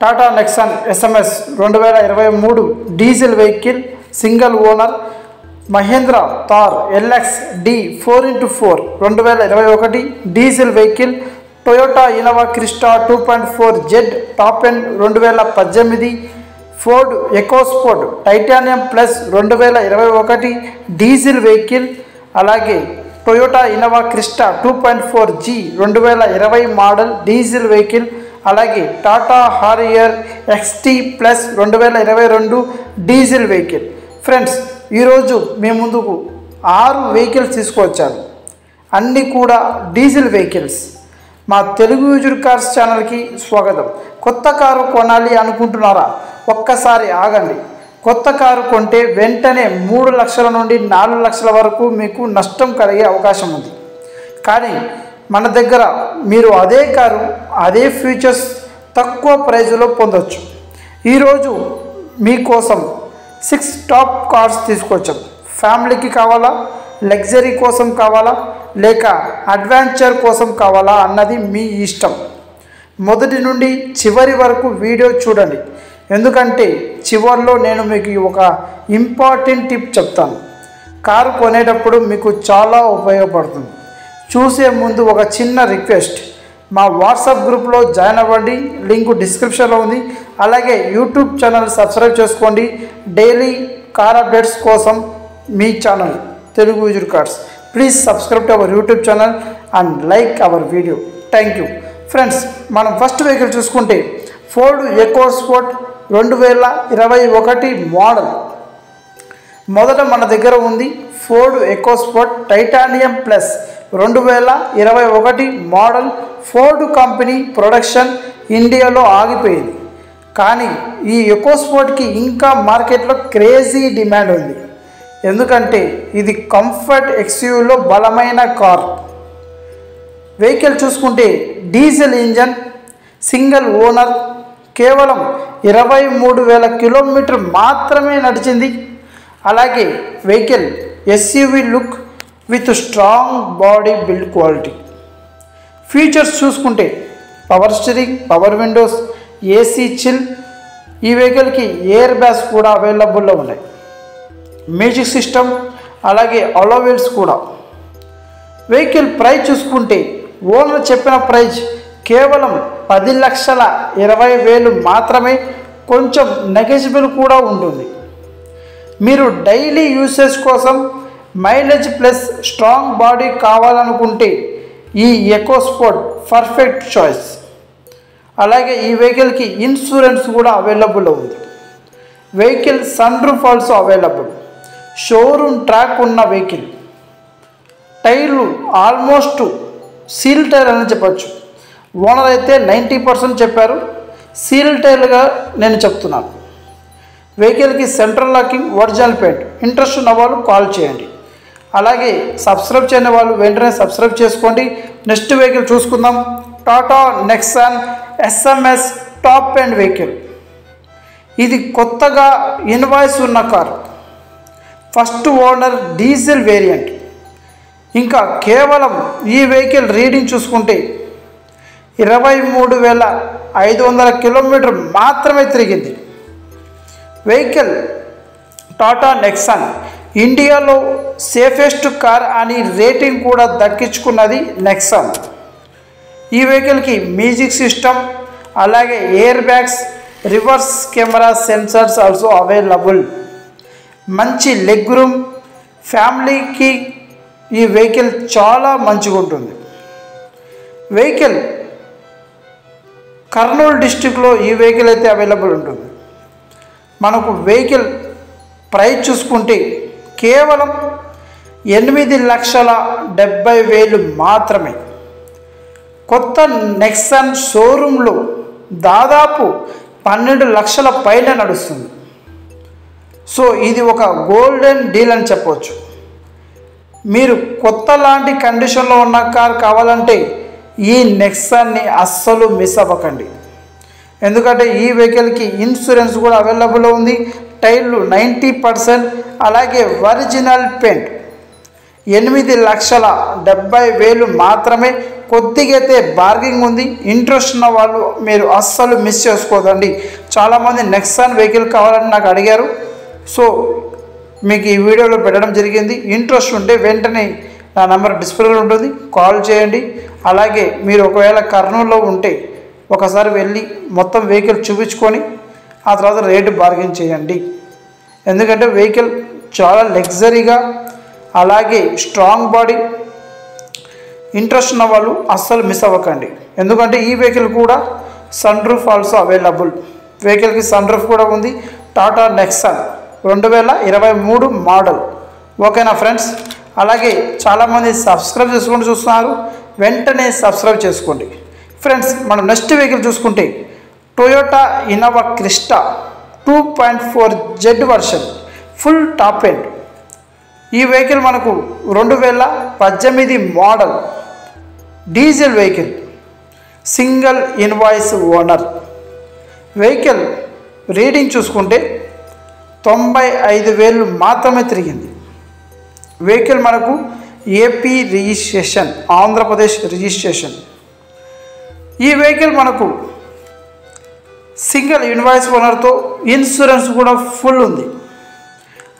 Tata Nexon SMS 2023 diesel vehicle single owner. Mahindra Thar LX D 4x4 2021 diesel vehicle. Toyota Innova Crysta 2.4 Z top end 2018. Ford EcoSport Titanium plus 2021 diesel vehicle. అలాగే Toyota Innova Crysta 2.4 G 2020 model diesel vehicle. అలాగే Tata Harrier XT plus 2022 diesel vehicle. Friends, ఈరోజు మీ ముందుకు 6 vehicles తీసుకువచ్చాను. అన్నీ కూడా diesel vehicles. మా Telugu user cars ఛానల్కి స్వాగతం. కొత్త కారు కొనాలి అనుకుంటున్నారా? ఒక్కసారి ఆగండి. కొత్త కారు కొంటే వెంటనే 3 లక్షల నుండి 4 లక్షల వరకు మీకు నష్టం కలిగే అవకాశం ఉంది. కానీ మన దగ్గర మీరు అదే కారు అదే ఫీచర్స్ తక్కువ ప్రైజ్లో పొందవచ్చు. ఈరోజు మీకోసం 6 టాప్ కార్స్ తీసుకొచ్చాం. ఫ్యామిలీకి కావాలా, లగ్జరీ కోసం కావాలా, లేక అడ్వెంచర్ కోసం కావాలా అన్నది మీ ఇష్టం. మొదటి నుండి చివరి వరకు వీడియో చూడండి, ఎందుకంటే చివరిలో నేను మీకు ఒక ఇంపార్టెంట్ టిప్ చెప్తాను. కారు కొనేటప్పుడు మీకు చాలా ఉపయోగపడుతుంది. చూసే ముందు ఒక చిన్న రిక్వెస్ట్, మా వాట్సాప్ గ్రూప్లో జాయిన్ అవ్వండి, లింక్ డిస్క్రిప్షన్లో ఉంది. అలాగే యూట్యూబ్ ఛానల్ సబ్స్క్రైబ్ చేసుకోండి. డైలీ కార్ అప్డేట్స్ కోసం మీ channel Telugu user cars. Please subscribe to our YouTube channel and like our video. Thank you. Friends, మనం ఫస్ట్ వెహికల్ చూసుకుంటే ఫోర్డ్ ఎకోస్పోర్ట్ 2021 మోడల్. మొదట మన దగ్గర ఉంది Ford EcoSport Titanium plus 2021 model. Ford company production ఇండియాలో ఆగిపోయింది, కానీ ఈ ఎకోస్పోర్ట్కి ఇంకా మార్కెట్లో క్రేజీ డిమాండ్ ఉంది. ఎందుకంటే ఇది కంఫర్ట్ ఎక్స్యూవీలో బలమైన కార్. వెహికల్ చూసుకుంటే డీజిల్ ఇంజన్, సింగిల్ ఓనర్, కేవలం 23,000 కిలోమీటర్ మాత్రమే నడిచింది. అలాగే vehicle SUV look with strong body build quality. Features చూసుకుంటే power steering, power windows, AC chill. ఈ వెహికల్కి ఎయిర్ బ్యాగ్స్ కూడా అవైలబుల్లో ఉన్నాయి. మ్యూజిక్ సిస్టమ్, అలాగే అలో వీల్స్ కూడా. వెహికల్ ప్రైస్ చూసుకుంటే ఓనర్ చెప్పిన ప్రైస్ కేవలం 10,20,000 మాత్రమే. కొంచెం నెగోషియబుల్ కూడా ఉంటుంది. మీరు డైలీ యూసేజ్ కోసం మైలేజ్ ప్లస్ స్ట్రాంగ్ బాడీ కావాలనుకుంటే ఈ ఎకోస్పోర్ట్ పర్ఫెక్ట్ చాయిస్. అలాగే ఈ వెహికల్కి ఇన్సూరెన్స్ కూడా అవైలబుల్ ఉంది. Vehicle sun roof also available. Showroom track ఉన్న వెహికల్. టైర్లు ఆల్మోస్ట్ సీల్ టైర్ అని చెప్పచ్చు. ఓనర్ అయితే 90% చెప్పారు, సీల్ టైర్లుగా నేను చెప్తున్నాను. వెహికల్కి central locking, original paint. Interest ఉన్న వాళ్ళు కాల్ చేయండి. అలాగే సబ్స్క్రైబ్ చేయని వాళ్ళు వెంటనే సబ్స్క్రైబ్ చేసుకోండి. నెక్స్ట్ వెహికల్ చూసుకుందాం. Tata Nexon SMS top end vehicle. ఇది కొత్తగా ఇన్వాయిస్ ఉన్న car. First owner diesel variant. ఇంకా కేవలం ఈ వెహికల్ రీడింగ్ చూసుకుంటే 23,500 కిలోమీటర్ మాత్రమే తిరిగింది. వెహికల్ టాటా నెక్సాన్ ఇండియాలో సేఫెస్ట్ కార్ అని రేటింగ్ కూడా దక్కించుకున్నది నెక్సాన్. ఈ వెహికల్కి మ్యూజిక్ సిస్టమ్, అలాగే air bags, reverse camera sensors also available. మంచి లెగ్ రూమ్. ఫ్యామిలీకి ఈ వెహికల్ చాలా మంచిగా ఉంటుంది. వెహికల్ కర్నూలు డిస్టిక్లో ఈ వెహికల్ అయితే అవైలబుల్ ఉంటుంది. మనకు వెహికల్ ప్రైస్ చూసుకుంటే కేవలం 8,70,000 మాత్రమే. కొత్త నెక్సాన్ షోరూంలో దాదాపు 12 లక్షల పైన నడుస్తుంది. సో ఇది ఒక గోల్డెన్ డీల్ అని చెప్పవచ్చు. మీరు కొత్త లాంటి కండిషన్లో ఉన్న కార్ కావాలంటే ఈ నెక్సాన్ని అస్సలు మిస్ అవ్వకండి. ఎందుకంటే ఈ వెహికల్కి ఇన్సూరెన్స్ కూడా అవైలబుల్ ఉంది. టైర్లు 90%, అలాగే ఒరిజినల్ పెయింట్. 8,70,000 మాత్రమే. కొద్దిగా అయితే బార్గింగ్ ఉంది. ఇంట్రెస్ట్ ఉన్న వాళ్ళు మీరు అస్సలు మిస్ చేసుకోదండి. చాలామంది నెక్సాన్ వెహికల్ కావాలని నాకు అడిగారు. సో మీకు ఈ వీడియోలో పెట్టడం జరిగింది. ఇంట్రెస్ట్ ఉంటే వెంటనే నా నెంబర్ డిస్ప్లేలో ఉంటుంది, కాల్ చేయండి. అలాగే మీరు ఒకవేళ కర్నూలులో ఉంటే ఒకసారి వెళ్ళి మొత్తం వెహికల్ చూపించుకొని ఆ తర్వాత రేటు బార్గెన్ చేయండి. ఎందుకంటే వెహికల్ చాలా లగ్జరీగా అలాగే స్ట్రాంగ్ బాడీ. ఇంట్రెస్ట్ ఉన్న వాళ్ళు అస్సలు మిస్ అవ్వకండి. ఎందుకంటే ఈ వెహికల్ కూడా సన్ రూఫ్ ఆల్సో అవైలబుల్. వెహికల్కి సన్ రూఫ్ కూడా ఉంది. Tata Nexon 2023 model. ఓకేనా ఫ్రెండ్స్? అలాగే చాలామంది సబ్స్క్రైబ్ చేసుకుంటూ చూస్తున్నారు, వెంటనే సబ్స్క్రైబ్ చేసుకోండి. ఫ్రెండ్స్ మనం నెక్స్ట్ వెహికల్ చూసుకుంటే Toyota Innova Crysta 2.4 Z version full top end. ఈ వెహికల్ మనకు 2018 model diesel vehicle, single invoice owner. Vehicle reading చూసుకుంటే 95,000 మాత్రమే తిరిగింది. వెహికల్ మనకు ఏపీ రిజిస్ట్రేషన్, ఆంధ్రప్రదేశ్ రిజిస్ట్రేషన్. ఈ వెహికల్ మనకు సింగిల్ ఇన్వాయిస్ ఓనర్తో ఇన్సూరెన్స్ కూడా ఫుల్ ఉంది.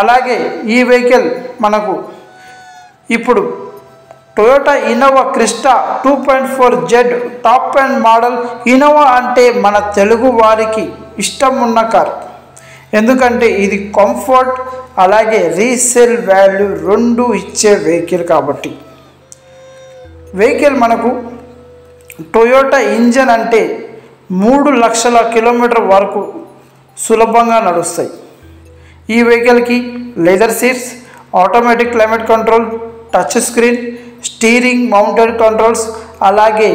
అలాగే ఈ వెహికల్ మనకు ఇప్పుడు Toyota Innova Crysta 2.4 Z top and model. Innova అంటే మన తెలుగు వారికి ఇష్టం ఉన్న కార్. ఎందుకంటే ఇది కంఫర్ట్ అలాగే రీసేల్ వాల్యూ రెండు ఇచ్చే వెహికల్ కాబట్టి. వెహికల్ మనకు టొయోటా ఇంజన్ అంటే 3 లక్షల కిలోమీటర్ వరకు సులభంగా నడుస్తాయి. ఈ వెహికల్కి leather seats, automatic climate control, touch screen, steering mounted controls, అలాగే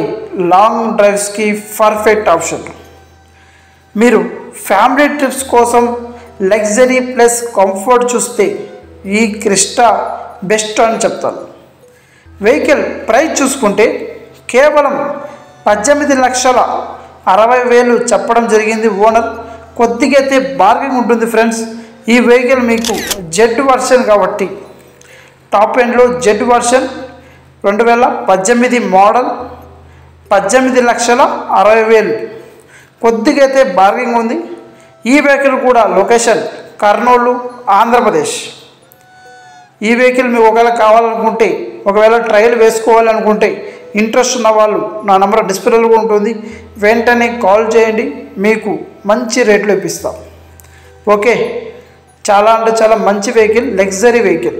లాంగ్ డ్రైవ్స్కి పర్ఫెక్ట్ ఆప్షన్. మీరు ఫ్యామిలీ ట్రిప్స్ కోసం లగ్జరీ ప్లస్ కంఫర్ట్ చూస్తే ఈ క్రిస్టా బెస్ట్ అని చెప్తాను. వెహికల్ ప్రైస్ చూసుకుంటే కేవలం 18,60,000 చెప్పడం జరిగింది ఓనర్. కొద్దిగా అయితే బార్గెన్ ఉంటుంది ఫ్రెండ్స్. ఈ వెహికల్ మీకు జెడ్ వర్షన్ కాబట్టి టాప్ ఎండ్లో జెడ్ వర్షన్ 2018 మోడల్ 18,60,000 కొద్దిగా అయితే బార్గెన్ ఉంది. ఈ వెహికల్ కూడా లొకేషన్ కర్నూలు, ఆంధ్రప్రదేశ్. ఈ వెహికల్ మీకు ఒకవేళ కావాలనుకుంటే, ఒకవేళ ట్రయల్ వేసుకోవాలనుకుంటే ఇంట్రెస్ట్ ఉన్న వాళ్ళు నా నెంబర్ డిస్ప్లేలో ఉంటుంది, వెంటనే కాల్ చేయండి, మీకు మంచి రేట్లో ఇప్పిస్తాం. ఓకే, చాలా అంటే చాలా మంచి వెహికల్, లగ్జరీ వెహికల్.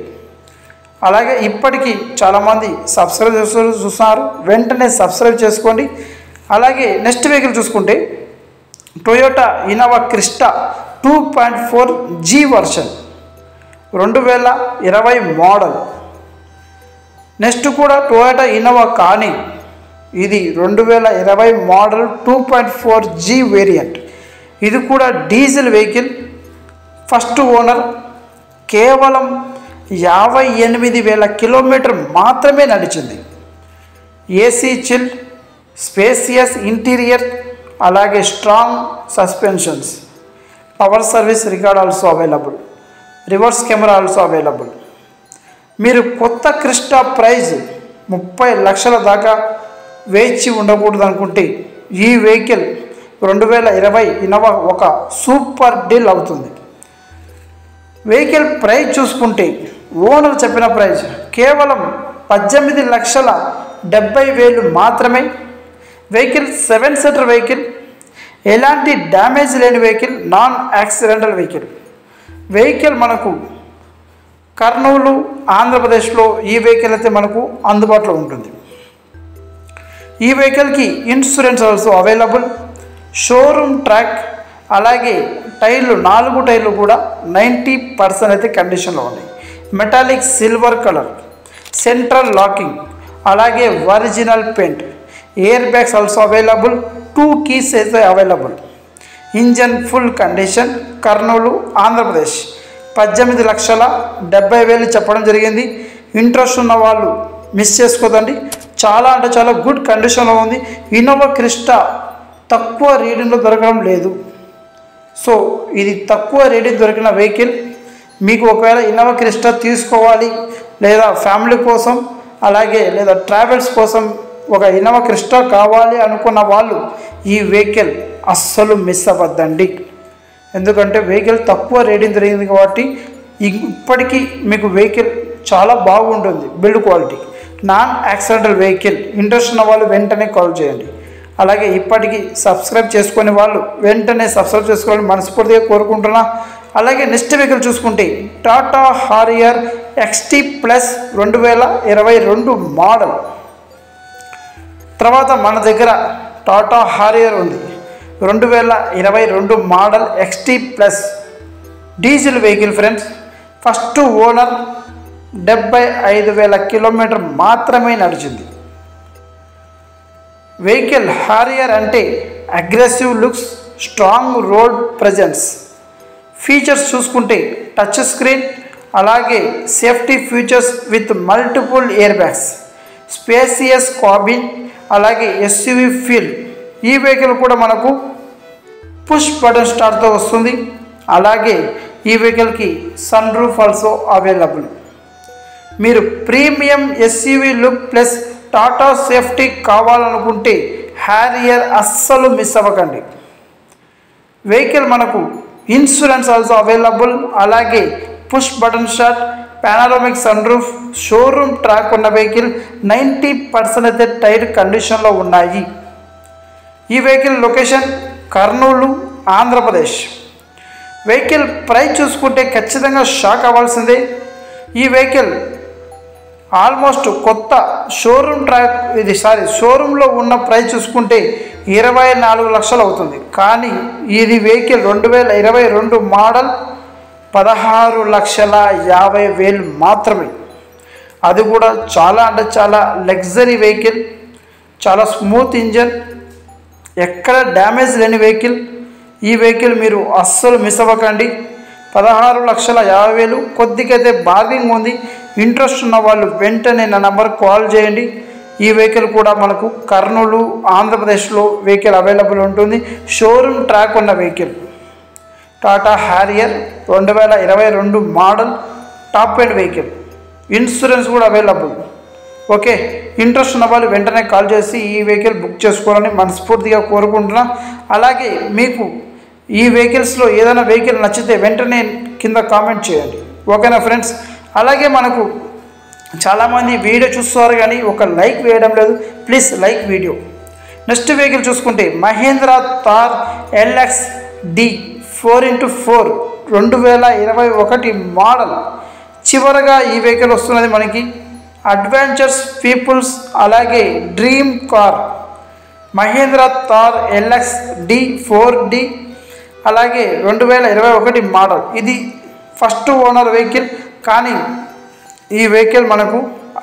అలాగే ఇప్పటికీ చాలామంది సబ్స్క్రైబ్ చూస్తున్నారు, వెంటనే సబ్స్క్రైబ్ చేసుకోండి. అలాగే నెక్స్ట్ వెహికల్ చూసుకుంటే Toyota Innova Crysta 2.4 G version 2020 model. Next కూడా టొయోటా ఇన్నోవా కానీ ఇది 2020 మోడల్ 2.4 జీ వేరియంట్. ఇది కూడా డీజిల్ వెహికల్, ఫస్ట్ ఓనర్. కేవలం 58,000 కిలోమీటర్ మాత్రమే నడిచింది. ఏసీ చిల్, స్పేసియస్ ఇంటీరియర్, అలాగే strong suspensions, power service record also available, reverse camera also available. మీరు కొత్త క్రిస్టా ప్రైజ్ 30 లక్షల దాకా వేచి ఉండకూడదు అనుకుంటే ఈ వెహికల్ 2020 ఇన్నోవా ఒక సూపర్ డీల్ అవుతుంది. వెహికల్ ప్రైస్ చూసుకుంటే ఓనర్ చెప్పిన ప్రైస్ కేవలం 18,70,000 మాత్రమే. వెహికల్ 7 సీటర్ వెహికల్, ఎలాంటి డ్యామేజ్ లేని vehicle, non accidental vehicle. Vehicle మనకు కర్నూలు, ఆంధ్రప్రదేశ్లో ఈ వెహికల్ అయితే మనకు అందుబాటులో ఉంటుంది. ఈ వెహికల్కి insurance also available, showroom track, అలాగే టైర్లు 4 టైర్లు కూడా 90% అయితే కండిషన్లో ఉన్నాయి. Metallic silver colour, central locking, అలాగే original paint, air bags also available, 2 keys అయితే available. Engine full condition, Kurnool, Andhra Pradesh. 18,70,000 చెప్పడం జరిగింది. ఇంట్రెస్ట్ ఉన్న వాళ్ళు మిస్ చేసుకోదండి. చాలా అంటే చాలా గుడ్ కండిషన్లో ఉంది. ఇన్నోవా క్రిస్టా తక్కువ రీడింగ్లో దొరకడం లేదు. సో ఇది తక్కువ రేటింగ్ దొరికిన వెహికల్. మీకు ఒకవేళ ఇన్నోవా క్రిస్టా తీసుకోవాలి, లేదా ఫ్యామిలీ కోసం అలాగే లేదా ట్రావెల్స్ కోసం ఒక ఇన్నోవా క్రిస్టా కావాలి అనుకున్న వాళ్ళు ఈ వెహికల్ అస్సలు మిస్ అవ్వద్దండి. ఎందుకంటే వెహికల్ తక్కువ రేటింగ్ జరిగింది కాబట్టి ఇప్పటికీ మీకు వెహికల్ చాలా బాగుంటుంది. Build quality, non accidental vehicle. Interest ఉన్న వాళ్ళు వెంటనే కాల్ చేయండి. అలాగే ఇప్పటికీ సబ్స్క్రైబ్ చేసుకునే వాళ్ళు వెంటనే సబ్స్క్రైబ్ చేసుకోవాలని మనస్ఫూర్తిగా కోరుకుంటున్నా. అలాగే నెక్స్ట్ వెహికల్ చూసుకుంటే Tata Harrier XT plus 2022 model. తర్వాత మన దగ్గర టాటా హారియర్ ఉంది 2022 model XT plus diesel vehicle friends. First owner 75,000 kilometre మాత్రమే నడిచింది. వెహికల్ హారియర్ అంటే aggressive looks, strong road presence. Features చూసుకుంటే టచ్ స్క్రీన్, అలాగే safety features with multiple air bags, spacious cabin, అలాగే SUV ఫీల్. ఈ వెహికల్ కూడా మనకు పుష్ బటన్ స్టార్ట్తో వస్తుంది. అలాగే ఈ వెహికల్కి సన్ రూఫ్ ఆల్సో అవైలబుల్. మీరు premium SUV look plus Tata safety కావాలనుకుంటే హారియర్ అస్సలు మిస్ అవ్వకండి. వెహికల్ మనకు ఇన్సూరెన్స్ ఆల్సో అవైలబుల్. అలాగే push button start, panoramic sunroof, showroom track ఉన్న వెహికల్. 90% అయితే టైర్ కండిషన్లో ఉన్నాయి. ఈ vehicle location Kurnool, Andhra Pradesh. Vehicle price చూసుకుంటే ఖచ్చితంగా షాక్ అవ్వాల్సిందే. ఈ వెహికల్ ఆల్మోస్ట్ కొత్త షోరూంలో ఉన్న ప్రైస్ చూసుకుంటే 24 లక్షలు అవుతుంది. కానీ ఇది వెహికల్ 2022 మోడల్ 16,50,000 మాత్రమే. అది కూడా చాలా అంటే చాలా లగ్జరీ వెహికల్, చాలా స్మూత్ ఇంజన్, ఎక్కడ డ్యామేజ్ లేని వెహికల్. ఈ వెహికల్ మీరు అస్సలు మిస్ అవ్వకండి. 16,50,000. కొద్దిగైతే బార్గింగ్ ఉంది. ఇంట్రెస్ట్ ఉన్న వాళ్ళు వెంటనే నా నెంబర్కి కాల్ చేయండి. ఈ వెహికల్ కూడా మనకు కర్నూలు, ఆంధ్రప్రదేశ్లో వెహికల్ అవైలబుల్ ఉంటుంది. షోరూమ్ ట్రాక్ ఉన్న vehicle Tata Harrier 2022 model top end vehicle. Insurance కూడా అవైలబుల్. ఓకే, ఇంట్రెస్ట్ ఉన్న వాళ్ళు వెంటనే కాల్ చేసి ఈ వెహికల్ బుక్ చేసుకోవాలని మనస్ఫూర్తిగా కోరుకుంటున్నా. అలాగే మీకు ఈ వెహికల్స్లో ఏదైనా వెహికల్ నచ్చితే వెంటనే కింద కామెంట్ చేయండి. ఓకేనా ఫ్రెండ్స్? అలాగే మనకు చాలామంది వీడియో చూస్తారు కానీ ఒక లైక్ వేయడం లేదు. Please like video. Next vehicle చూసుకుంటే Mahindra Thar LX D 4x4 2021 model. చివరగా ఈ వెహికల్ వస్తున్నది మనకి అడ్వెంచర్స్ పీపుల్స్ అలాగే dream car Mahindra Thar LX D 4D అలాగే 2021 మోడల్. ఇది ఫస్ట్ ఓనర్ వెహికల్. కానీ ఈ వెహికల్ మనకు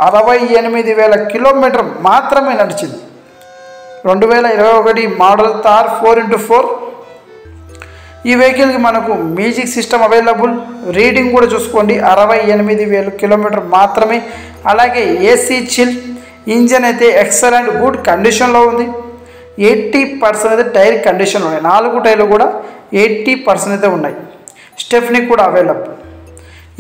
68,000 కిలోమీటర్ మాత్రమే నడిచింది. 2021 మోడల్ థార్ 4x4. ఈ వెహికల్కి మనకు మ్యూజిక్ సిస్టమ్ అవైలబుల్. రీడింగ్ కూడా చూసుకోండి, 68,000 కిలోమీటర్ మాత్రమే. అలాగే AC చిల్. ఇంజన్ అయితే ఎక్సలెంట్ గుడ్ కండిషన్లో ఉంది. 80% అయితే టైర్ కండిషన్ ఉన్నాయి. 4 టైర్లు కూడా 80% అయితే ఉన్నాయి. స్టెఫ్నీ కూడా అవైలబుల్.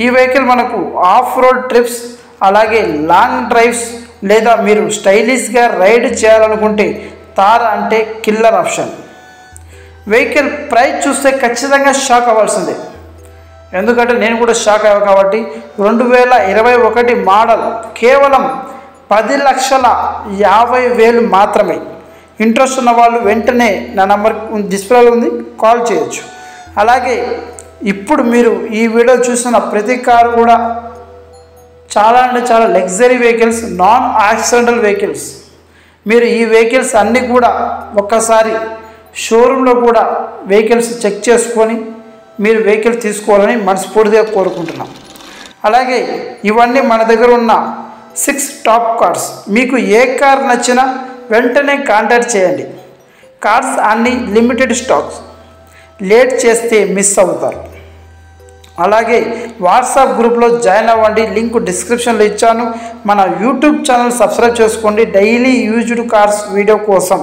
ఈ వెహికల్ మనకు ఆఫ్ రోడ్ ట్రిప్స్ అలాగే లాంగ్ డ్రైవ్స్ లేదా మీరు స్టైలిష్గా రైడ్ చేయాలనుకుంటే థార్ అంటే కిల్లర్ ఆప్షన్. వెహికల్ ప్రైస్ చూస్తే ఖచ్చితంగా షాక్ అవ్వాల్సిందే. ఎందుకంటే నేను కూడా షాక్ అయ్యాను కాబట్టి 2021 మోడల్ కేవలం 10,50,000 మాత్రమే. ఇంట్రెస్ట్ ఉన్న వాళ్ళు వెంటనే నా నెంబర్ డిస్ప్లేలో ఉంది, కాల్ చేయొచ్చు. అలాగే ఇప్పుడు మీరు ఈ వీడియో చూసిన ప్రతి కారు కూడా చాలా అంటే చాలా luxury vehicles, non accidental vehicles. మీరు ఈ వెహికల్స్ అన్నీ కూడా ఒక్కసారి షోరూంలో కూడా వెహికల్స్ చెక్ చేసుకొని మీరు వెహికల్ తీసుకోవాలని మనస్ఫూర్తిగా కోరుకుంటున్నాం. అలాగే ఇవన్నీ మన దగ్గర ఉన్న 6 టాప్ కార్స్. మీకు ఏ కార్ నచ్చినా వెంటనే కాంటాక్ట్ చేయండి. కార్స్ అన్నీ లిమిటెడ్ స్టాక్స్, లేట్ చేస్తే మిస్ అవుతారు. అలాగే వాట్సాప్ గ్రూప్లో జాయిన్ అవ్వండి, లింక్ డిస్క్రిప్షన్లో ఇచ్చాను. మన యూట్యూబ్ ఛానల్ సబ్స్క్రైబ్ చేసుకోండి డైలీ యూజ్డ్ కార్స్ వీడియో కోసం.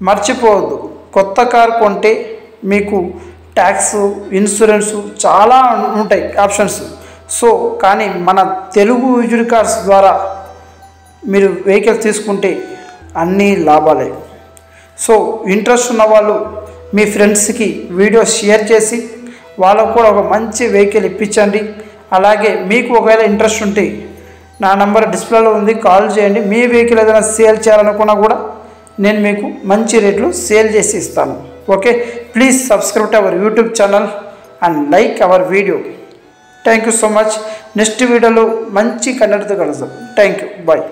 మర్చిపోవద్దు, కొత్త కార్ కొంటే మీకు ట్యాక్స్, ఇన్సూరెన్స్ చాలా ఉంటాయి ఆప్షన్స్. సో కానీ మన తెలుగు యూజర్ కార్డ్స్ ద్వారా మీరు వెహికల్ తీసుకుంటే అన్నీ లాభాలే. సో ఇంట్రెస్ట్ ఉన్న వాళ్ళు మీ ఫ్రెండ్స్కి వీడియో షేర్ చేసి వాళ్ళకు కూడా ఒక మంచి వెహికల్ ఇప్పించండి. అలాగే మీకు ఒకవేళ ఇంట్రెస్ట్ ఉంటే నా నంబర్ డిస్ప్లేలో ఉంది, కాల్ చేయండి. మీ వెహికల్ ఏదైనా సేల్ చేయాలనుకున్నా కూడా నేను మీకు మంచి రేట్లు సేల్ చేసి ఇస్తాను. Okay, please subscribe to our YouTube channel and like our video. Thank you so much. Next వీడియోలో మంచి కంటెంట్తో కలుద్దాం. Thank you, bye.